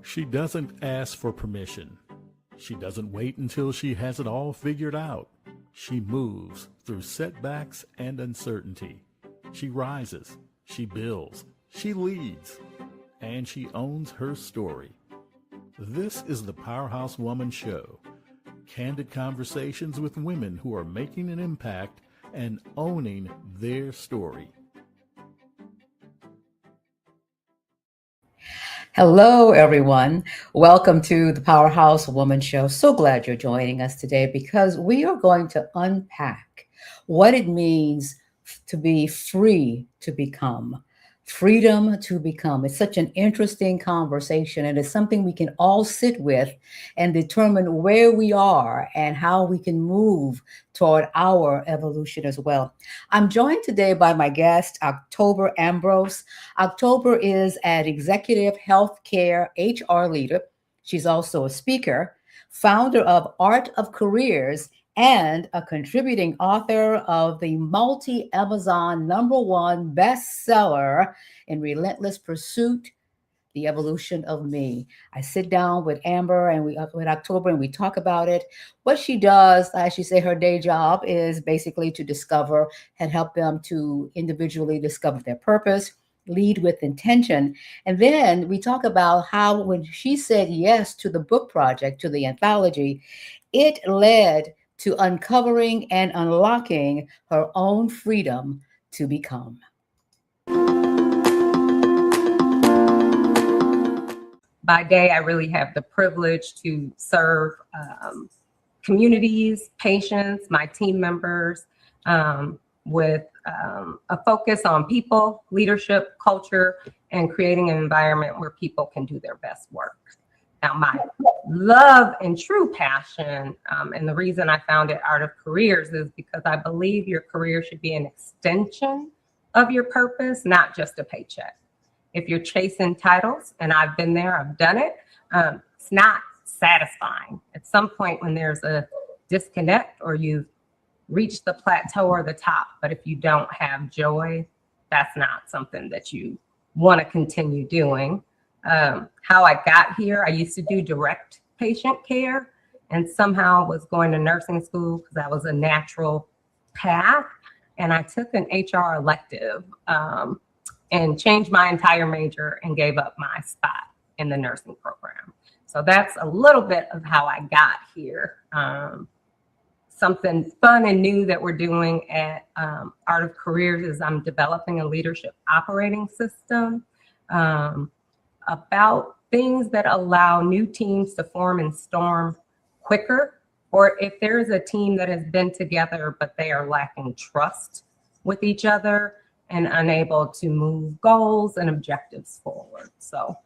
She doesn't ask for permission. She doesn't wait until she has it all figured out. She moves through setbacks and uncertainty. She rises, she builds, she leads, and she owns her story. This is the Powerhouse Woman Show. Candid conversations with women who are making an impact and owning their story. Hello, everyone. Welcome to the Powerhouse Woman Show. So glad you're joining us today because we are going to unpack what it means to be free to become. Freedom to become. It's such an interesting conversation, and it's something we can all sit with and determine where we are and how we can move toward our evolution as well. I'm joined today by my guest, October Ambrose. October is an executive healthcare HR leader. She's also a speaker, founder of Art of Careers, and a contributing author of the multi-Amazon #1 bestseller, In Relentless Pursuit, The Evolution of Me. I sit down with Amber and with October and we talk about it. What she does, as she say, her day job is basically to discover and help them to individually discover their purpose, lead with intention. And then we talk about how when she said yes to the book project, to the anthology, it led to uncovering and unlocking her own freedom to become. By day, I really have the privilege to serve communities, patients, my team members, with a focus on people, leadership, culture, and creating an environment where people can do their best work. Now, my love and true passion, and the reason I founded Art of Careers is because I believe your career should be an extension of your purpose, not just a paycheck. If you're chasing titles, and I've been there, I've done it, it's not satisfying. At some point when there's a disconnect or you've reached the plateau or the top, but if you don't have joy, that's not something that you want to continue doing. How I got here, I used to do direct patient care and somehow was going to nursing school because that was a natural path. And I took an HR elective and changed my entire major and gave up my spot in the nursing program. So that's a little bit of how I got here. Something fun and new that we're doing at Art of Careers is I'm developing a leadership operating system about things that allow new teams to form and storm quicker, or if there is a team that has been together but they are lacking trust with each other and unable to move goals and objectives forward. So,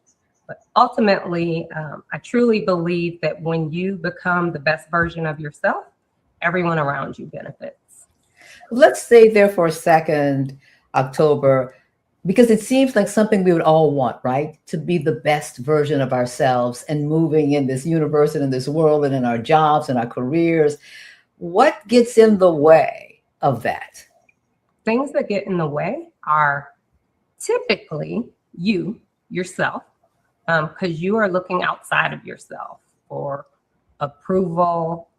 but ultimately, I truly believe that when you become the best version of yourself, everyone around you benefits. Let's stay there for a second, October, because it seems like something we would all want, right? To be the best version of ourselves and moving in this universe and in this world and in our jobs and our careers. What gets in the way of that? Things that get in the way are typically yourself, because you are looking outside of yourself for approval,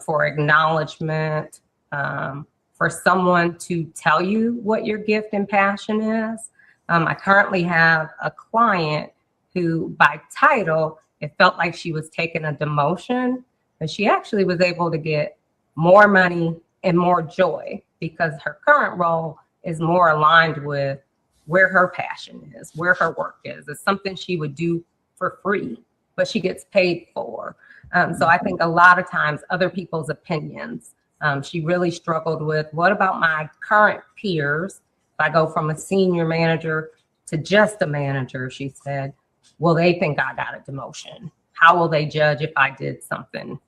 for acknowledgement, for someone to tell you what your gift and passion is. I currently have a client who, by title, it felt like she was taking a demotion, but she actually was able to get more money and more joy because her current role is more aligned with where her passion is, where her work is. It's something she would do for free, but she gets paid for. So I think a lot of times other people's opinions, she really struggled with, what about my current peers? If I go from a senior manager to just a manager, she said, well, they think I got a demotion. How will they judge if I did something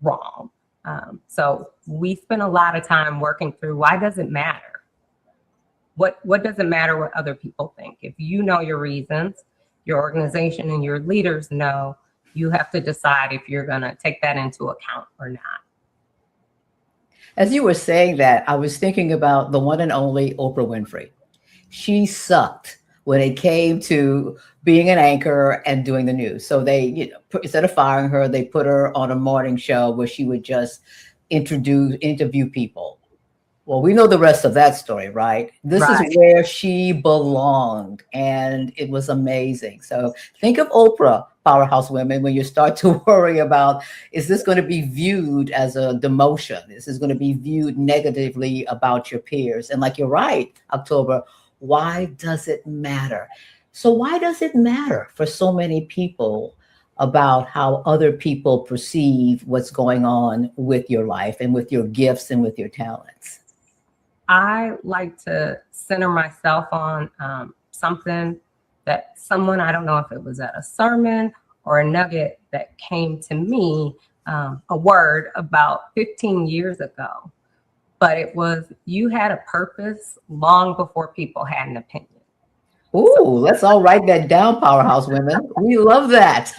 wrong? So we spend a lot of time working through, why does it matter? What does it matter what other people think? If you know your reasons, your organization and your leaders know, you have to decide if you're going to take that into account or not. As you were saying that, I was thinking about the one and only Oprah Winfrey. She sucked when it came to being an anchor and doing the news. So they, instead of firing her, they put her on a morning show where she would just interview people. Well, we know the rest of that story, right? This is Right. where she belonged, and it was amazing. So think of Oprah, Powerhouse Women, when you start to worry about, is this going to be viewed as a demotion? Is this going to be viewed negatively about your peers? And like you're right, October, why does it matter? So why does it matter for so many people about how other people perceive what's going on with your life and with your gifts and with your talents? I like to center myself on something that someone, I don't know if it was at a sermon or a nugget that came to me, a word about 15 years ago. But it was, you had a purpose long before people had an opinion. Ooh, let's all write that down, Powerhouse Women. We love that.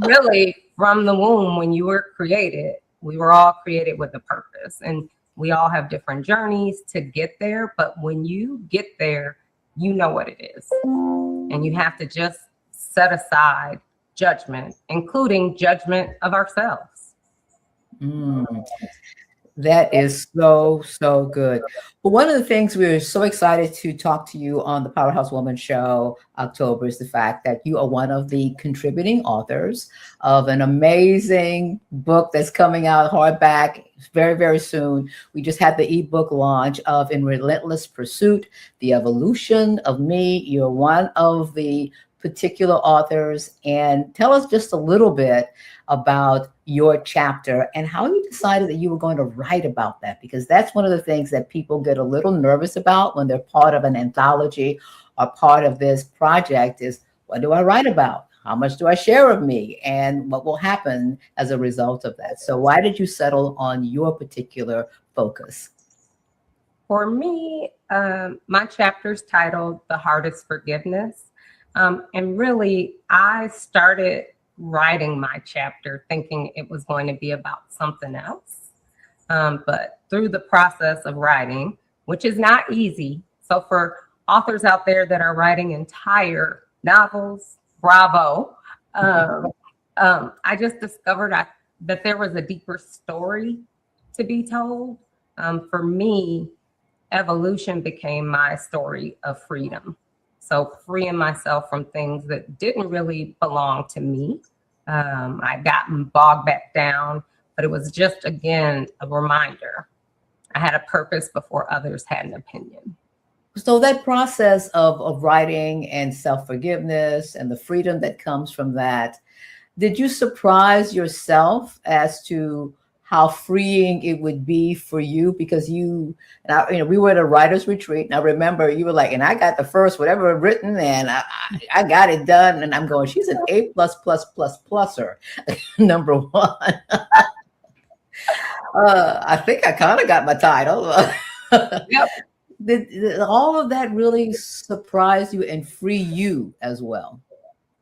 Really, from the womb, when you were created, we were all created with a purpose. And we all have different journeys to get there. But when you get there, you know what it is. And you have to just set aside judgment, including judgment of ourselves. Mm. That is so, so good. But one of the things we're so excited to talk to you on the Powerhouse Woman Show, October, is the fact that you are one of the contributing authors of an amazing book that's coming out hardback very, very soon. We just had the ebook launch of In Relentless Pursuit, The Evolution of Me. You're one of the particular authors. And tell us just a little bit about your chapter and how you decided that you were going to write about that, because that's one of the things that people get a little nervous about when they're part of an anthology or part of this project is, what do I write about? How much do I share of me? And what will happen as a result of that? So why did you settle on your particular focus? For me, my chapter's titled The Hardest Forgiveness. And really, I started writing my chapter thinking it was going to be about something else. But through the process of writing, which is not easy. So for authors out there that are writing entire novels, bravo. I just discovered that there was a deeper story to be told. For me, evolution became my story of freedom. So freeing myself from things that didn't really belong to me. I'd gotten bogged back down, but it was just, again, a reminder. I had a purpose before others had an opinion. So that process of writing and self-forgiveness and the freedom that comes from that, did you surprise yourself as to how freeing it would be for you? Because we were at a writer's retreat, and I remember you were like, and I got the first whatever written, and I got it done, and I'm going, she's an A++++er, number one. I think I kind of got my title. Yep. Did all of that really surprise you and free you as well?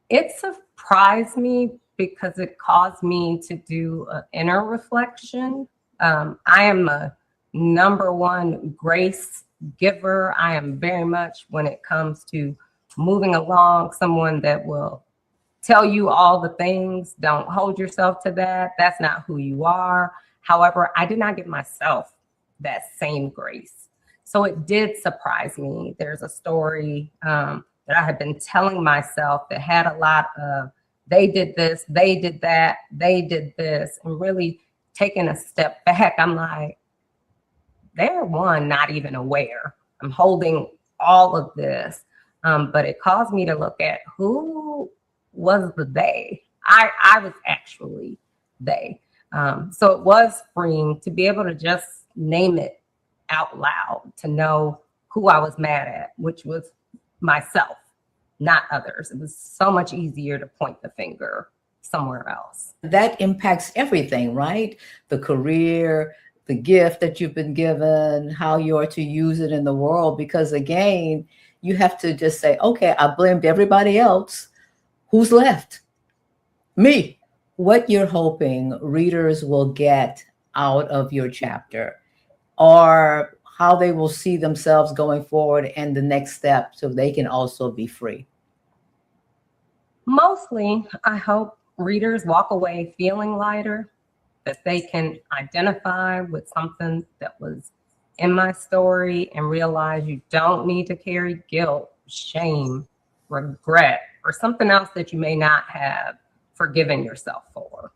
It surprised me because it caused me to do an inner reflection. I am a number one grace giver. I am very much, when it comes to moving along, someone that will tell you all the things. Don't hold yourself to that. That's not who you are. However, I did not give myself that same grace. So it did surprise me. There's a story that I had been telling myself that had a lot of, they did this, they did that, they did this, and really taking a step back, I'm like, they're not even aware. I'm holding all of this. But it caused me to look at who was the they. I was actually they. So it was freeing to be able to just name it out loud, to know who I was mad at, which was myself, not others. It was so much easier to point the finger somewhere else. That impacts everything, right? The career, the gift that you've been given, how you are to use it in the world. Because again, you have to just say, okay, I blamed everybody else. Who's left? Me. What you're hoping readers will get out of your chapter, or how they will see themselves going forward and the next step so they can also be free? Mostly, I hope readers walk away feeling lighter, that they can identify with something that was in my story and realize you don't need to carry guilt, shame, regret, or something else that you may not have forgiven yourself for.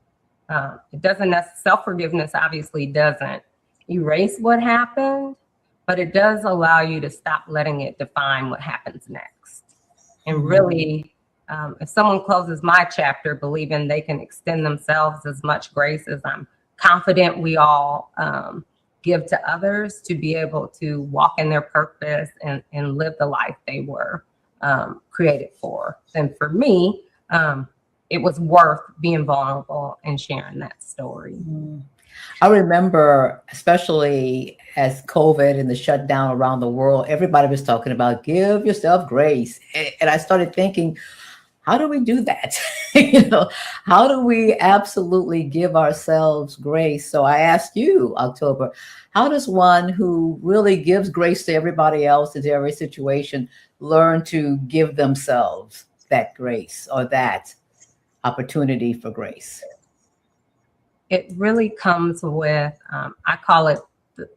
It doesn't, self-forgiveness obviously doesn't erase what happened, but it does allow you to stop letting it define what happens next. And really, if someone closes my chapter believing they can extend themselves as much grace as I'm confident we all give to others to be able to walk in their purpose and live the life they were created for, then for me, it was worth being vulnerable and sharing that story. I remember, especially as COVID and the shutdown around the world, everybody was talking about give yourself grace. And I started thinking, how do we do that? How do we absolutely give ourselves grace? So I asked you, October, how does one who really gives grace to everybody else and to every situation learn to give themselves that grace or that opportunity for grace? It really comes with, I call it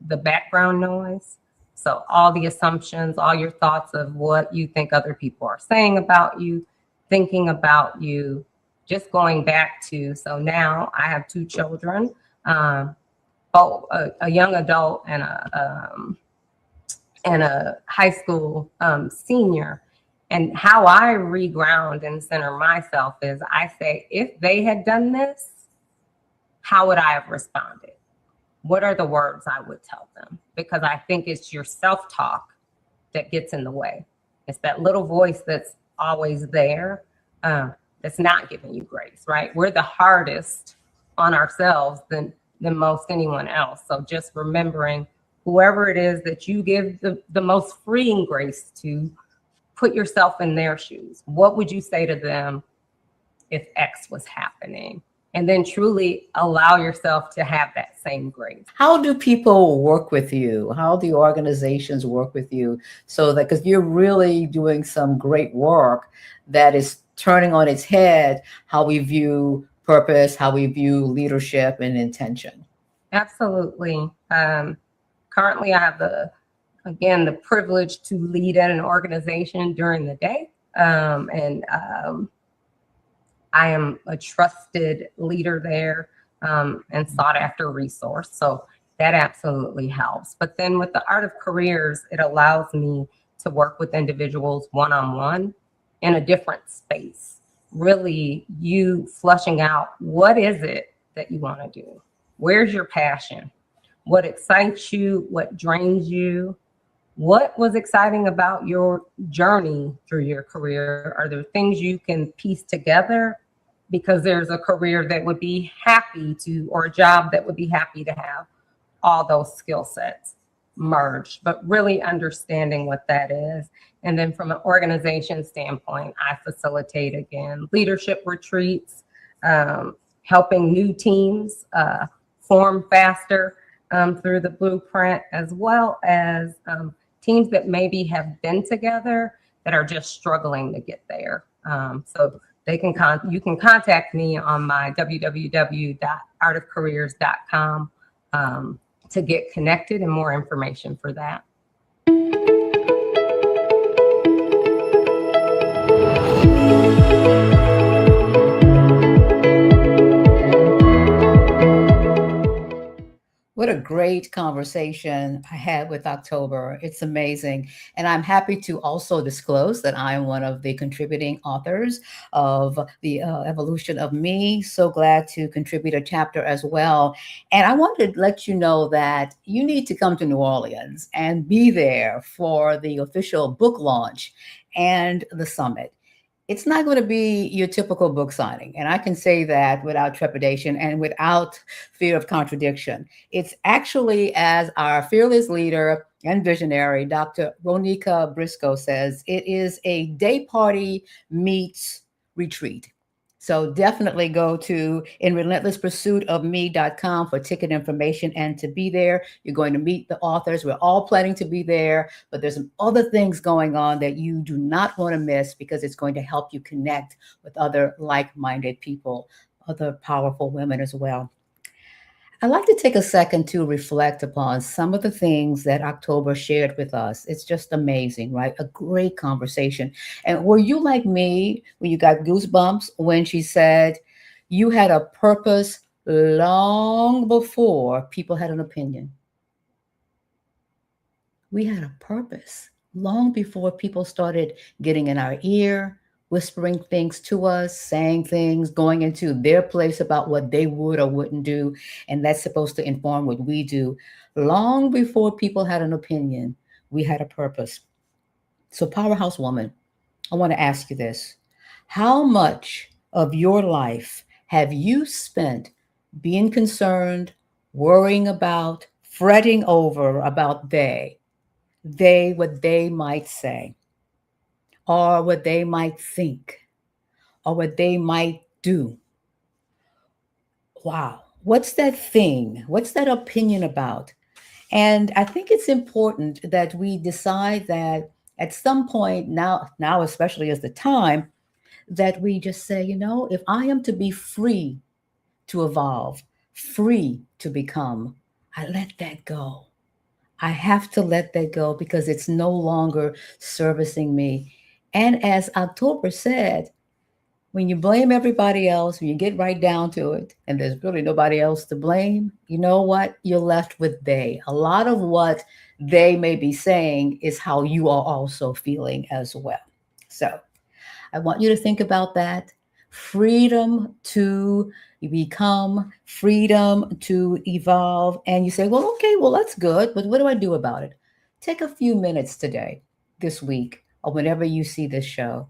the background noise. So all the assumptions, all your thoughts of what you think other people are saying about you, thinking about you, just going back to, so now I have 2 children, both a young adult and a high school senior. And how I reground and center myself is I say, if they had done this, how would I have responded? What are the words I would tell them? Because I think it's your self-talk that gets in the way. It's that little voice that's always there, that's not giving you grace, right? We're the hardest on ourselves than most anyone else. So just remembering whoever it is that you give the most freeing grace to, put yourself in their shoes. What would you say to them if X was happening? And then truly allow yourself to have that same grace. How do people work with you? How do organizations work with you? So that, because you're really doing some great work that is turning on its head how we view purpose, how we view leadership and intention. Absolutely. Currently, I have the privilege to lead at an organization during the day. I am a trusted leader there and sought after resource. So that absolutely helps. But then with the Art of Careers, it allows me to work with individuals one-on-one in a different space. Really, you flushing out, what is it that you want to do? Where's your passion? What excites you? What drains you? What was exciting about your journey through your career? Are there things you can piece together? Because there's a career that would be happy to, or a job that would be happy to have all those skill sets merged, but really understanding what that is. And then from an organization standpoint, I facilitate, again, leadership retreats, helping new teams form faster through the blueprint, as well as teams that maybe have been together that are just struggling to get there. So you can contact me on my www.artofcareers.com to get connected and more information for that. What a great conversation I had with October. It's amazing. And I'm happy to also disclose that I'm one of the contributing authors of The Evolution of Me. So glad to contribute a chapter as well. And I wanted to let you know that you need to come to New Orleans and be there for the official book launch and the summit. It's not going to be your typical book signing. And I can say that without trepidation and without fear of contradiction. It's actually, as our fearless leader and visionary, Dr. Ronika Briscoe says, it is a day party meets retreat. So definitely go to inrelentlesspursuitofme.com for ticket information and to be there. You're going to meet the authors. We're all planning to be there, but there's some other things going on that you do not want to miss because it's going to help you connect with other like-minded people, other powerful women as well. I'd like to take a second to reflect upon some of the things that October shared with us. It's just amazing, right? A great conversation. And were you like me when you got goosebumps when she said you had a purpose long before people had an opinion? We had a purpose long before people started getting in our ear, whispering things to us, saying things, going into their place about what they would or wouldn't do. And that's supposed to inform what we do. Long before people had an opinion, we had a purpose. So, Powerhouse Woman, I want to ask you this. How much of your life have you spent being concerned, worrying about, fretting over about what they might say, or what they might think, or what they might do? Wow. What's that thing? What's that opinion about? And I think it's important that we decide that at some point now especially as the time, that we just say, if I am to be free to evolve, free to become, I let that go. I have to let that go because it's no longer servicing me. And as October said, when you blame everybody else, when you get right down to it, and there's really nobody else to blame, you know what? You're left with they. A lot of what they may be saying is how you are also feeling as well. So I want you to think about that. Freedom to become, freedom to evolve. And you say, well, okay, well, that's good, but what do I do about it? Take a few minutes today, this week, or whenever you see this show,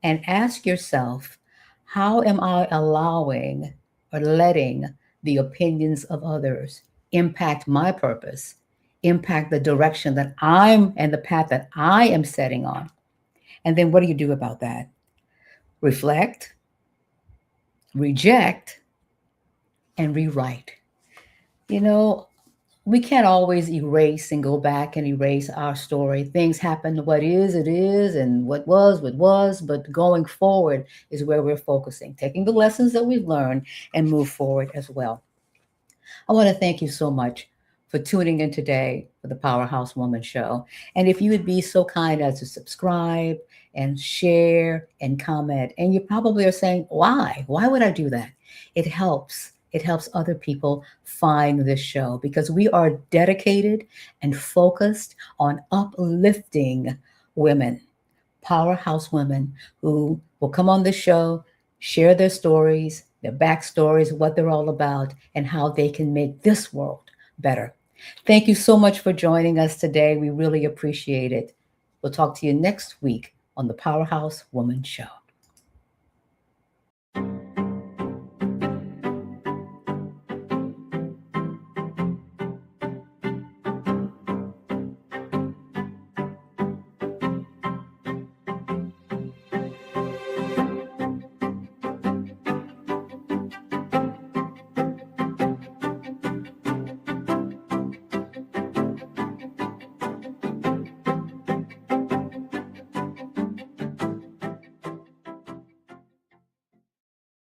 and ask yourself, how am I allowing or letting the opinions of others impact my purpose, impact the direction that I'm and the path that I am setting on? And then what do you do about that? Reflect, reject, and rewrite. You know, we can't always erase and go back and erase our story. Things happen. What is, it is, and what was. But going forward is where we're focusing, taking the lessons that we've learned and move forward as well. I want to thank you so much for tuning in today for the Powerhouse Woman Show. And if you would be so kind as to subscribe and share and comment, and you probably are saying, why? Why would I do that? It helps. It helps other people find this show because we are dedicated and focused on uplifting women, powerhouse women who will come on the show, share their stories, their backstories, what they're all about, and how they can make this world better. Thank you so much for joining us today. We really appreciate it. We'll talk to you next week on the Powerhouse Woman Show.